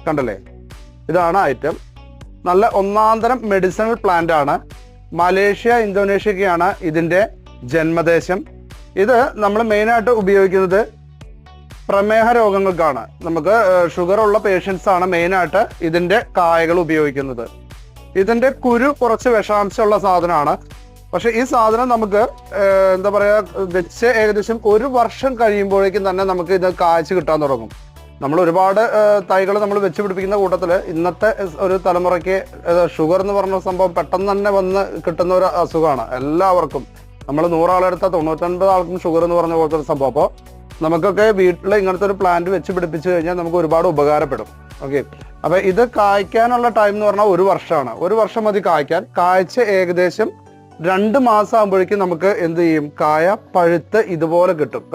കണ്ടല്ലേ, ഇതാണ് ഐറ്റം. നല്ല ഒന്നാന്തരം മെഡിസിനൽ പ്ലാന്റ് ആണ്. മലേഷ്യ, ഇന്തോനേഷ്യയൊക്കെയാണ് ഇതിൻ്റെ ജന്മദേശം. ഇത് നമ്മൾ മെയിനായിട്ട് ഉപയോഗിക്കുന്നത് പ്രമേഹ രോഗങ്ങൾക്കാണ്. നമുക്ക് ഷുഗർ ഉള്ള പേഷ്യൻസ് ആണ് മെയിനായിട്ട് ഇതിൻ്റെ കായകൾ ഉപയോഗിക്കുന്നത്. ഇതിൻ്റെ കുരു കുറച്ച് വിഷാംശമുള്ള സാധനമാണ്. പക്ഷെ ഈ സാധനം നമുക്ക് എന്താ പറയുക, വെച്ച് ഏകദേശം 1 വർഷം കഴിയുമ്പോഴേക്കും തന്നെ നമുക്ക് ഇത് കായ്ച്ച് കിട്ടാൻ തുടങ്ങും. നമ്മൾ ഒരുപാട് തൈകൾ നമ്മൾ വെച്ച് പിടിപ്പിക്കുന്ന കൂട്ടത്തിൽ ഇന്നത്തെ ഒരു തലമുറയ്ക്ക് ഷുഗർ എന്ന് പറഞ്ഞ സംഭവം പെട്ടെന്ന് തന്നെ വന്ന് കിട്ടുന്ന ഒരു അസുഖമാണ് എല്ലാവർക്കും. നമ്മൾ 100 ആളെടുത്താൽ 99 ആൾക്കും ഷുഗർ എന്ന് പറഞ്ഞ പോലത്തെ ഒരു സംഭവം. അപ്പോൾ നമുക്കൊക്കെ വീട്ടിൽ ഇങ്ങനത്തെ ഒരു പ്ലാന്റ് വെച്ച് പിടിപ്പിച്ചു കഴിഞ്ഞാൽ നമുക്ക് ഒരുപാട് ഉപകാരപ്പെടും. ഓക്കെ, അപ്പൊ ഇത് കായ്ക്കാനുള്ള ടൈം എന്ന് പറഞ്ഞാൽ 1 വർഷമാണ്. 1 വർഷം മതി കായ്ക്കാൻ. കായ്ച്ച് ഏകദേശം 2 മാസം ആകുമ്പോഴേക്കും നമുക്ക് എന്ത് ചെയ്യും, കായ പഴുത്ത് ഇതുപോലെ കിട്ടും.